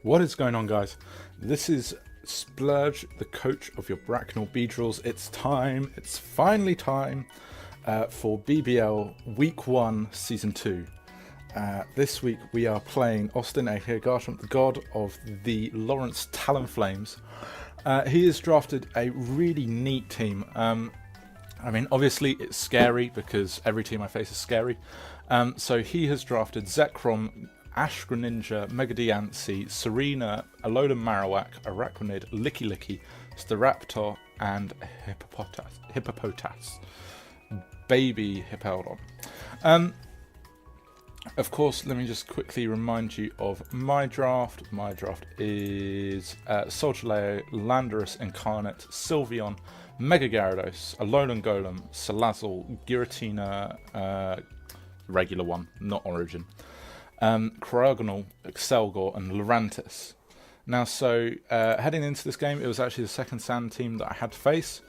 What is going on, guys? This is Splurge, the coach of your Bracknell Beedrills. It's time, it's finally time for BBL Week 1 Season 2. This week we are playing Austin, aka Garchomp, the god of the Lawrence Talonflames. He has drafted a really neat team. I mean, obviously it's scary because every team I face is scary. So he has drafted Zekrom, Ash Greninja, Mega Diancie, Serena, Alolan Marowak, Araquanid, Licky, Staraptor, and Hippopotas. Baby Hippowdon. Of course, let me just quickly remind you of my draft. My draft is Solgaleo, Landorus Incarnate, Sylveon, Mega Gyarados, Alolan Golem, Salazzle, Giratina, regular one, not Origin, Cryogonal, Accelgor, and Lurantis. Now, so heading into this game, it was actually the second Sand team that I had to face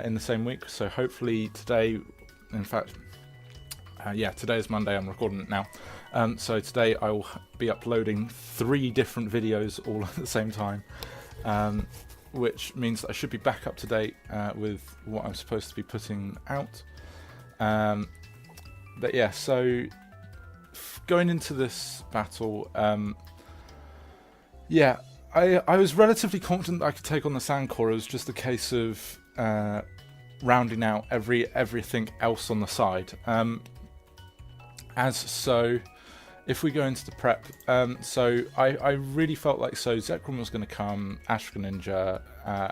in the same week. So hopefully today, in fact, today is Monday, I'm recording it now. So today I will be uploading 3 different videos all at the same time, which means that I should be back up to date with what I'm supposed to be putting out. But yeah, so going into this battle, I was relatively confident that I could take on the Sandcore. It was just a case of rounding out everything else on the side. If we go into the prep, so I really felt like Zekrom was going to come, Ash Greninja,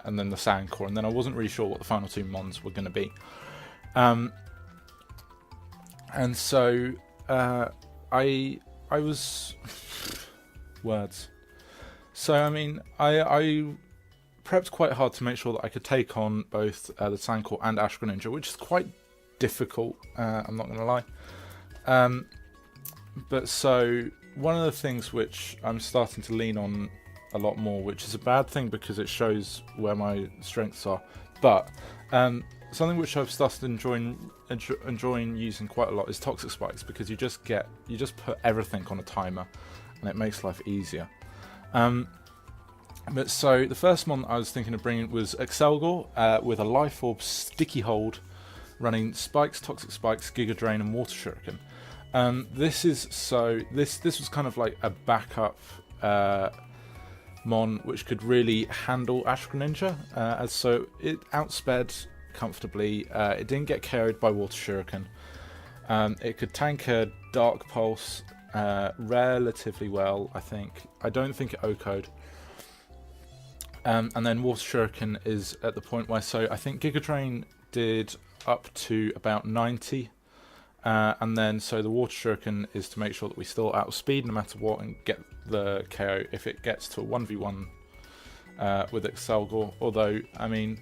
and then the Sandcore, and then I wasn't really sure what the final 2 mons were going to be. And so I was words. So I mean, I prepped quite hard to make sure that I could take on both the Sandcore and Ash Greninja, which is quite difficult. I'm not going to lie. But so one of the things which I'm starting to lean on a lot more, which is a bad thing because it shows where my strengths are, but something which I've started enjoying using quite a lot is Toxic Spikes, because you just put everything on a timer and it makes life easier. But so the first one I was thinking of bringing was Accelgor with a Life Orb, Sticky Hold, running Spikes, Toxic Spikes, Giga Drain, and Water Shuriken. This was kind of like a backup mon which could really handle Ash Greninja, as so it outsped comfortably. It didn't get carried by Water Shuriken. It could tank a Dark Pulse relatively well, I think. I don't think it OHKO'd. And then Water Shuriken is at the point where, so I think Giga Drain did up to about 90. And then so the Water Shuriken is to make sure that we still outspeed no matter what and get the KO if it gets to a 1v1 with Accelgor. Although, I mean,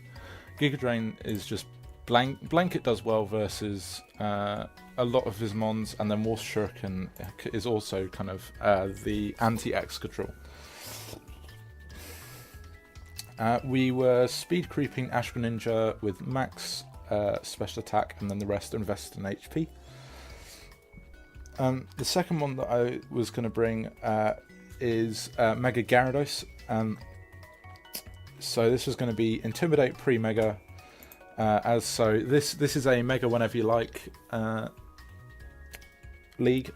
Giga Drain is just blanket does well versus a lot of his mons, and then Water Shuriken is also kind of the anti-Excadrill. We were speed creeping Ash Greninja with max special attack, and then the rest invest in HP. The second one that I was going to bring is Mega Gyarados. So this was going to be Intimidate pre-Mega, as so this is a Mega whenever you like league,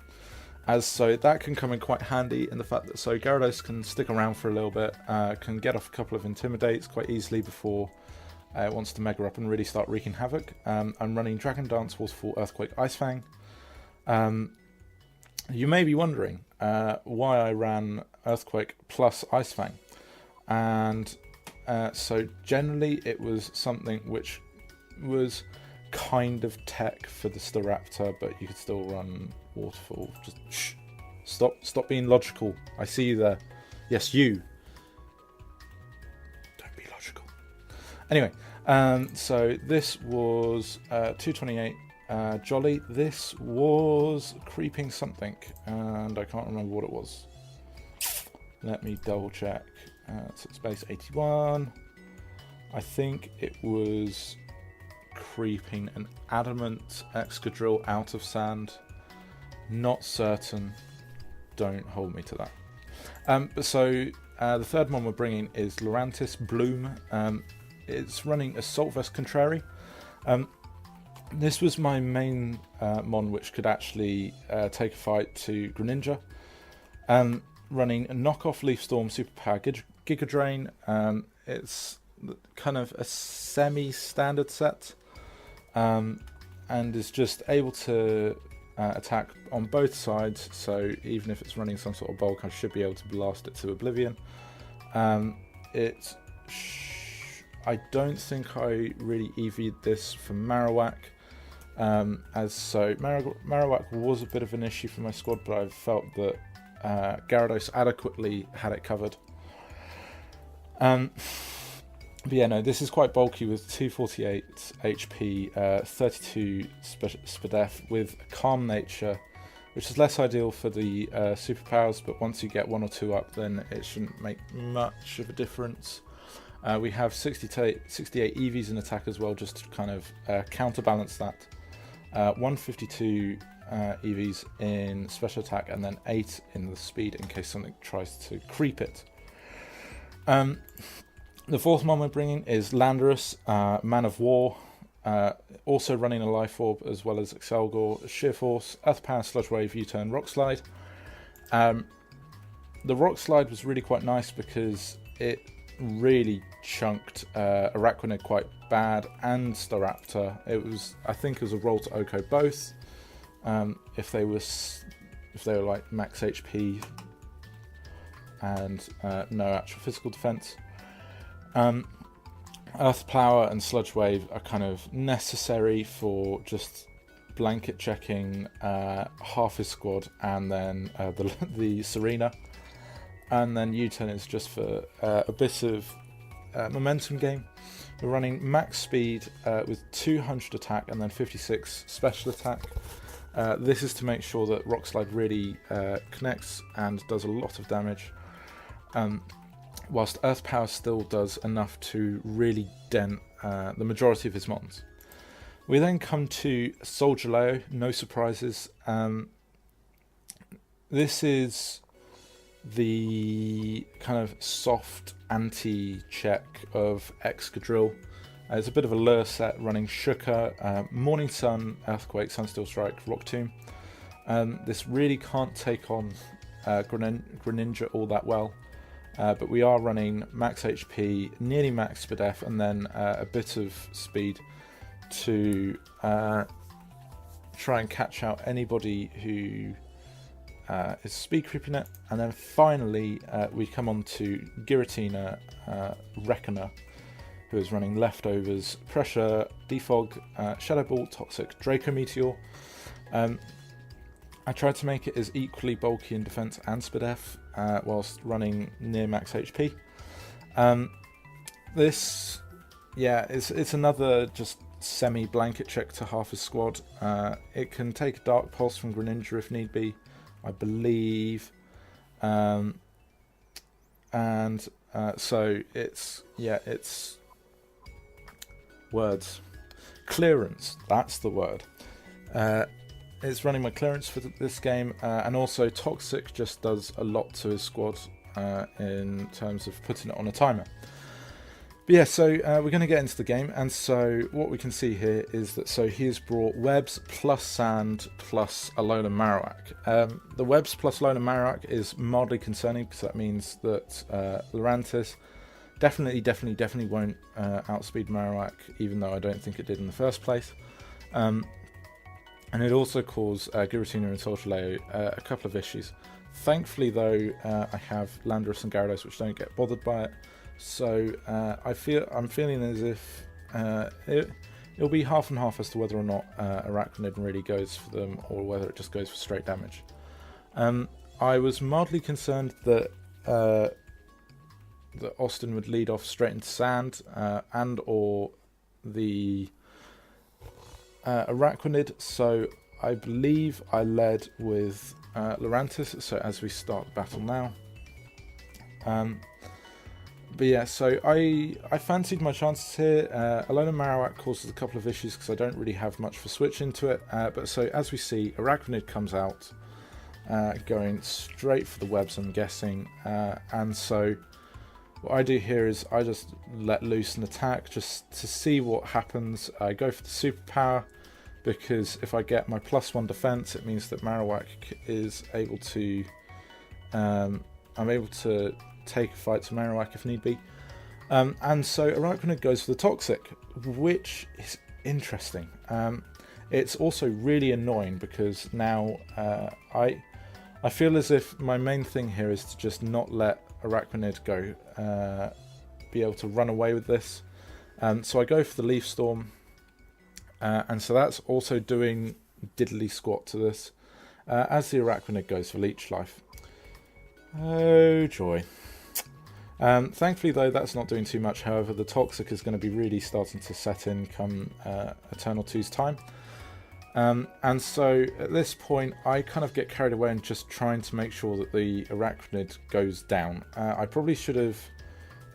as so that can come in quite handy in the fact that so Gyarados can stick around for a little bit, can get off a couple of Intimidates quite easily before it wants to Mega up and really start wreaking havoc. I'm running Dragon Dance, Waterfall, Earthquake, Ice Fang. You may be wondering why I ran Earthquake plus Ice Fang, and so generally it was something which was kind of tech for the Staraptor, but you could still run Waterfall. Just shh, stop being logical. I see you there. Yes, you. Don't be logical. Anyway, so this was 228 Jolly. This was creeping something, and I can't remember what it was. Let me double check. So it's base 81. I think it was creeping an Adamant Excadrill out of sand. Not certain. Don't hold me to that. The third one we're bringing is Lurantis Bloom. It's running Assault Vest Contrary. This was my main mon which could actually take a fight to Greninja. Running a knockoff Leaf Storm Superpower Giga Drain. It's kind of a semi-standard set, and is just able to attack on both sides, so even if it's running some sort of bulk I should be able to blast it to oblivion. I don't think I really EV'd this for Marowak, Marowak was a bit of an issue for my squad, but I felt that Gyarados adequately had it covered. But yeah, no, this is quite bulky with 248 HP, 32 SPDF with Calm Nature, which is less ideal for the superpowers, but once you get 1 or 2 up, then it shouldn't make much of a difference. We have 68 EVs in attack as well, just to kind of counterbalance that. 152 EVs in special attack, and then 8 in the speed in case something tries to creep it. The fourth one we're bringing is Landorus, Man of War, also running a Life Orb as well as Accelgor, Sheer Force, Earth Power, Sludge Wave, U-Turn, Rock Slide. The Rock Slide was really quite nice because it really chunked Araquanid quite bad, and Staraptor. I think it was a roll to OHKO both, if they were like max HP and no actual physical defense. Earth Power and Sludge Wave are kind of necessary for just blanket checking half his squad, and then the Serena, and then U-Turn is just for a bit of momentum game. We're running max speed with 200 attack and then 56 special attack. This is to make sure that Rock Slide really connects and does a lot of damage, whilst Earth Power still does enough to really dent the majority of his mons. We then come to Solgaleo, no surprises. This is the kind of soft anti-check of Excadrill. It's a bit of a lure set running Shuka, Morning Sun, Earthquake, Sunsteel Strike, Rock Tomb. This really can't take on Greninja all that well, but we are running max HP, nearly max SPDF, and then a bit of speed to try and catch out anybody who is speed creeping it. And then finally we come on to Giratina Reckoner, who is running Leftovers, Pressure, Defog, Shadow Ball, Toxic, Draco Meteor. I tried to make it as equally bulky in defense and SPDF whilst running near max HP. This, yeah, it's another just semi-blanket check to half his squad. It can take a Dark Pulse from Greninja if need be, I believe. So it's, yeah, it's words. Clearance, that's the word. It's running my clearance for this game, and also Toxic just does a lot to his squad in terms of putting it on a timer. But yeah, so we're going to get into the game, and so what we can see here is that he has brought Webs plus Sand plus Alolan Marowak. The Webs plus Alolan Marowak is mildly concerning because that means that Lurantis definitely won't outspeed Marowak, even though I don't think it did in the first place. And it also caused Giratina and Solgaleo a couple of issues. Thankfully, though, I have Landorus and Gyarados, which don't get bothered by it. So I'm feeling as if it'll be half and half as to whether or not Arachnid really goes for them, or whether it just goes for straight damage. I was mildly concerned that Austin would lead off straight into Sand, and or the Arachnid, so I believe I led with Lurantis, so as we start the battle now. But yeah, so I fancied my chances here. Alolan Marowak causes a couple of issues because I don't really have much for switch into it, but so as we see, Arachnid comes out, going straight for the webs, I'm guessing. And so what I do here is I just let loose an attack just to see what happens. I go for the superpower because if I get my +1 defense, it means that Marowak is able to... I'm able to take a fight to Marowak if need be. And so Arachnid goes for the Toxic, which is interesting. It's also really annoying because now I feel as if my main thing here is to just not let Arachnid go, be able to run away with this. So I go for the Leaf Storm, and so that's also doing diddly squat to this, as the Arachnid goes for Leech Life. Oh joy. Thankfully though, that's not doing too much. However, the Toxic is going to be really starting to set in come Eternal 2's time. And so at this point I kind of get carried away and just trying to make sure that the Arachnid goes down. I probably should have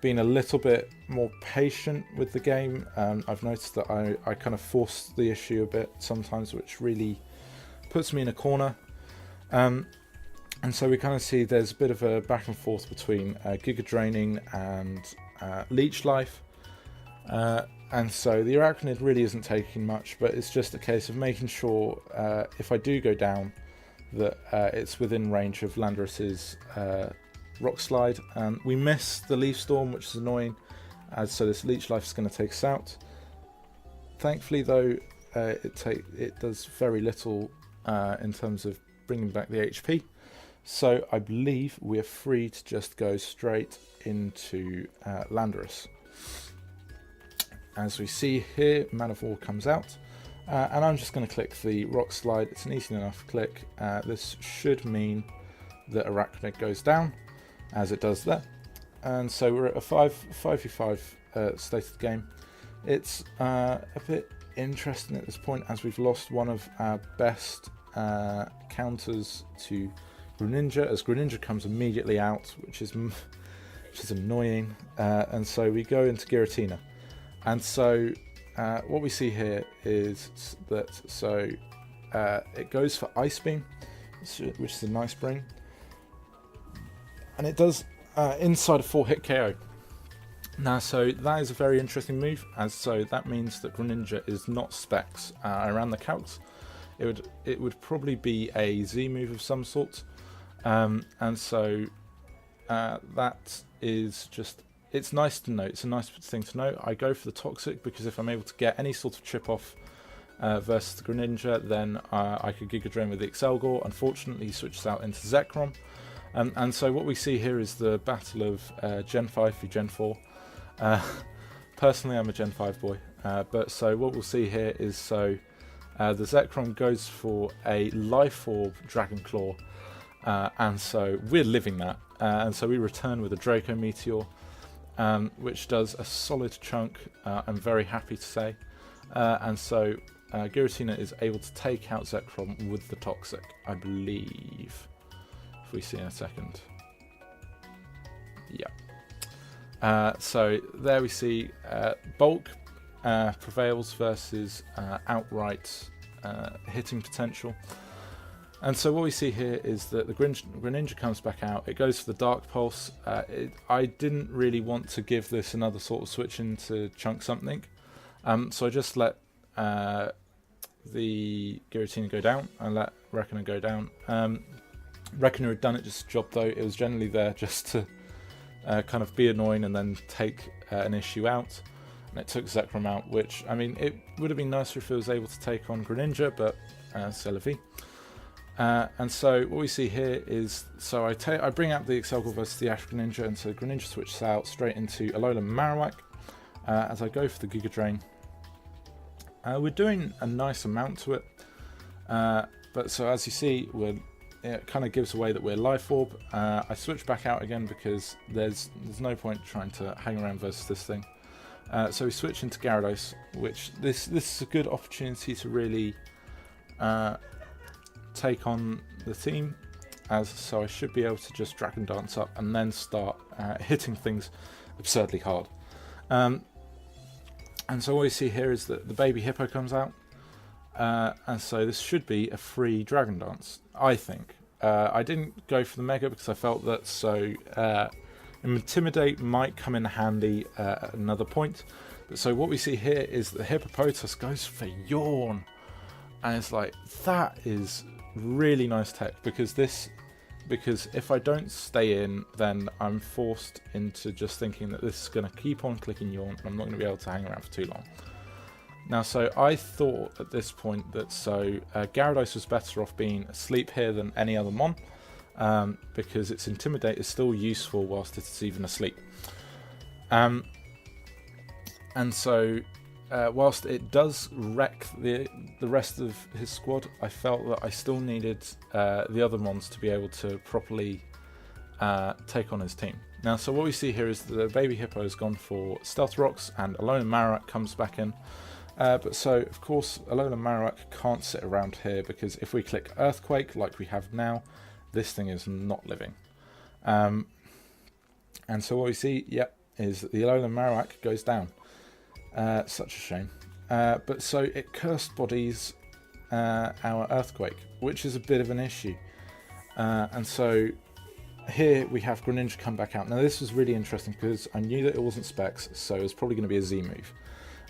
been a little bit more patient with the game. I've noticed that I kind of force the issue a bit sometimes, which really puts me in a corner. And so we kind of see there's a bit of a back and forth between Giga Draining and Leech Life. And so the Arachnid really isn't taking much, but it's just a case of making sure if I do go down that it's within range of Landorus's Rock Slide. We miss the Leaf Storm, which is annoying, so this Leech Life is going to take us out. Thankfully though, it does very little in terms of bringing back the HP. So I believe we're free to just go straight into Landorus. As we see here, Man of War comes out, and I'm just going to click the Rock Slide. It's an easy enough click. This should mean that Arachnid goes down, as it does there. And so we're at a 5v5 state of the game. It's a bit interesting at this point, as we've lost one of our best counters to Greninja, as Greninja comes immediately out, which is annoying. And so we go into Giratina. And so what we see here is that it goes for Ice Beam, which is a nice bring, and it does inside a 4-hit KO. Now, so that is a very interesting move, as so that means that Greninja is not Specs. Around the calcs, it would probably be a Z move of some sort, and so that is just. It's nice to know. It's a nice thing to know. I go for the Toxic because if I'm able to get any sort of chip off versus the Greninja, then I could Giga Drain with the Accelgor. Unfortunately, he switches out into Zekrom. And so what we see here is the battle of Gen 5 v Gen 4. Personally, I'm a Gen 5 boy. But so what we'll see here is the Zekrom goes for a Life Orb Dragon Claw. And so we're living that. And so we return with a Draco Meteor. Which does a solid chunk, I'm very happy to say. And so Giratina is able to take out Zekrom with the Toxic, I believe, if we see in a second. Yeah. So there we see Bulk prevails versus outright hitting potential. And so what we see here is that the Greninja comes back out. It goes for the Dark Pulse. I didn't really want to give this another sort of switch into chunk something. So I just let the Giratina go down and let Reckoner go down. Reckoner had done its job though. It was generally there just to kind of be annoying and then take an issue out. And it took Zekrom out, which, I mean, it would have been nicer if it was able to take on Greninja, but c'est la vie. And so what we see here is, so I bring out the Accelgor versus the Ash Greninja, and so Greninja switches out straight into Alolan Marowak. As I go for the Giga Drain, we're doing a nice amount to it, but so as you see, it kind of gives away that we're Life Orb. I switch back out again because there's no point trying to hang around versus this thing. So we switch into Gyarados, which this is a good opportunity to really take on the team, so I should be able to just Dragon Dance up and then start hitting things absurdly hard. And so what we see here is that the baby hippo comes out, and so this should be a free Dragon Dance, I think. I didn't go for the Mega because I felt that Intimidate might come in handy at another point. But so what we see here is the Hippopotas goes for Yawn. And it's like, that is really nice tech, because if I don't stay in, then I'm forced into just thinking that this is going to keep on clicking Yawn, and I'm not going to be able to hang around for too long. Now, so I thought at this point that Gyarados was better off being asleep here than any other Mon, because its Intimidate is still useful whilst it's even asleep. And so, whilst it does wreck the rest of his squad, I felt that I still needed the other Mons to be able to properly take on his team. Now, so what we see here is the baby Hippo has gone for Stealth Rocks, and Alolan Marowak comes back in. But so, of course, Alolan Marowak can't sit around here, because if we click Earthquake like we have now, this thing is not living. And so what we see, is that the Alolan Marowak goes down. Such a shame. But so it cursed bodies our Earthquake, which is a bit of an issue. And so here we have Greninja come back out. Now this was really interesting because I knew that it wasn't Specs, so it was probably going to be a Z move.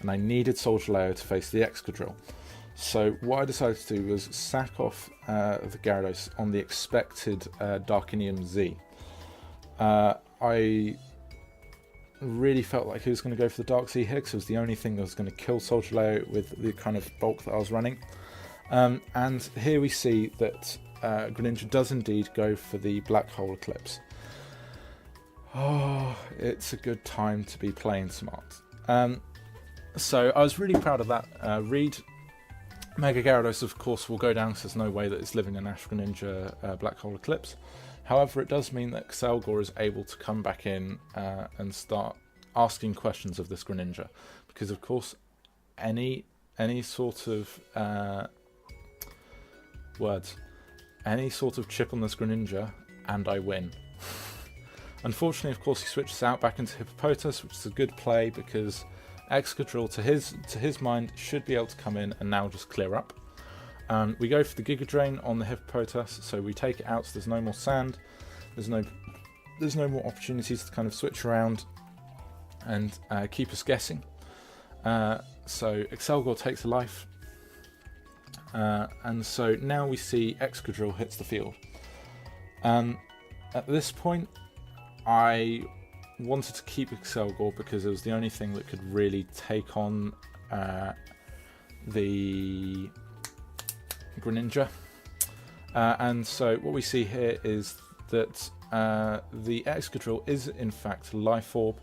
And I needed Solgaleo to face the Excadrill. So what I decided to do was sack off the Gyarados on the expected Darkinium Z. I really felt like he was going to go for the Dark Z here, because it was the only thing that was going to kill Solgaleo with the kind of bulk that I was running. And here we see that Greninja does indeed go for the Black Hole Eclipse. Oh, it's a good time to be playing smart. So I was really proud of that read. Mega Gyarados, of course, will go down because there's no way that it's living an Ash Greninja Black Hole Eclipse. However, it does mean that Accelgor is able to come back in and start asking questions of this Greninja. Because, of course, any sort of any sort of chip on this Greninja, and I win. Unfortunately, of course, he switches out back into Hippopotas, which is a good play, because Excadrill, to his mind, should be able to come in and now just clear up. We go for the Giga Drain on the Hippopotas, so we take it out so there's no more sand, there's no more opportunities to kind of switch around and keep us guessing. So Accelgor takes a life, and so now we see Excadrill hits the field. At this point, I wanted to keep Accelgor because it was the only thing that could really take on the Greninja. And so what we see here is that the Excadrill is in fact Life Orb.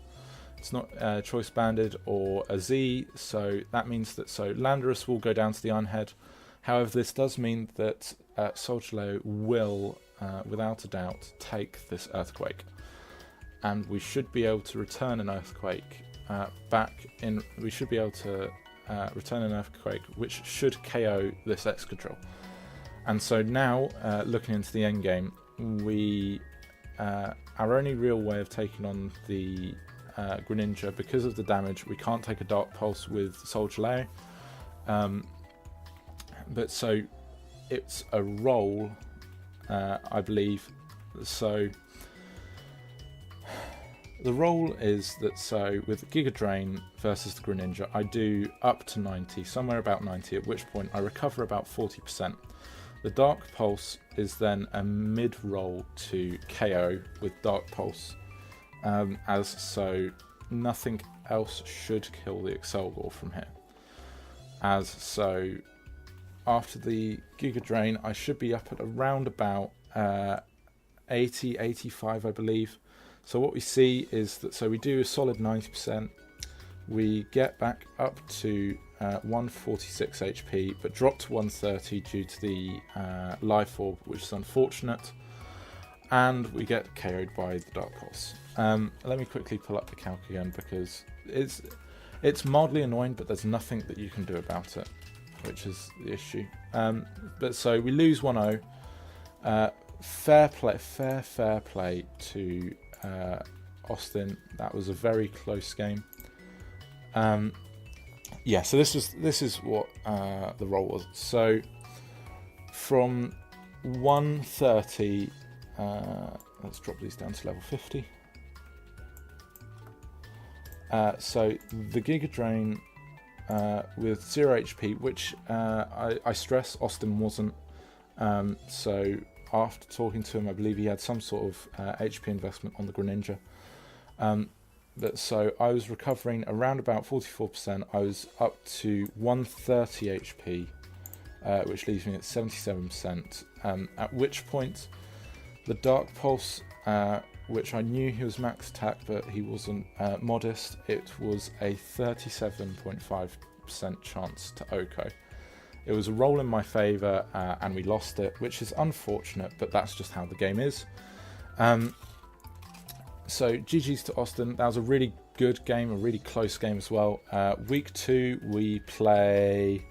It's not Choice Banded or a Z, so that means that Landorus will go down to the Iron Head. However, this does mean that Solgaleo will, without a doubt, take this Earthquake. And we should be able to return an Earthquake back in. We should be able to return an Earthquake, which should KO this Excadrill. And so now, looking into the end game, our only real way of taking on the Greninja, because of the damage, we can't take a Dark Pulse with Solgaleo. But so it's a roll, I believe. So the roll is that with Giga Drain versus the Greninja, I do up to 90, somewhere about 90, at which point I recover about 40%. The Dark Pulse is then a mid-roll to KO with Dark Pulse, as so nothing else should kill the Accelgor from here. As so after the Giga Drain, I should be up at around about 80, 85, I believe. So what we see is that we do a solid 90%. We get back up to 146 HP, but drop to 130 due to the Life Orb, which is unfortunate. And we get KO'd by the Dark Pulse. Let me quickly pull up the calc again, because it's mildly annoying, but there's nothing that you can do about it, which is the issue. But so we lose 1-0. Fair play to Austin. That was a very close game. Yeah, so this is what the roll was. So from 130. Let's drop these down to level 50. So the Giga Drain with 0 HP, which I stress Austin wasn't. So after talking to him, I believe he had some sort of HP investment on the Greninja. So I was recovering around about 44%. I was up to 130 HP, which leaves me at 77%. At which point, the Dark Pulse, which I knew he was max attack, but he wasn't modest, it was a 37.5% chance to OHKO. It was a roll in my favour, and we lost it, which is unfortunate, but that's just how the game is. So GG's to Austin. That was a really good game, a really close game as well. Week 2 we play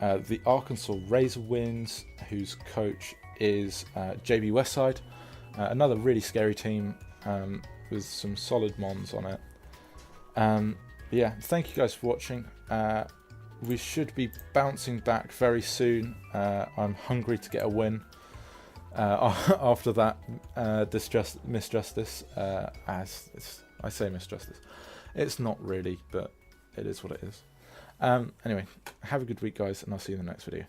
the Arkansas Razor Winds, whose coach is JB Westside. Another really scary team with some solid mons on it. Yeah, thank you guys for watching. We should be bouncing back very soon. I'm hungry to get a win after that misjustice. As I say misjustice, it's not really, but it is what it is. Anyway, have a good week, guys, and I'll see you in the next video.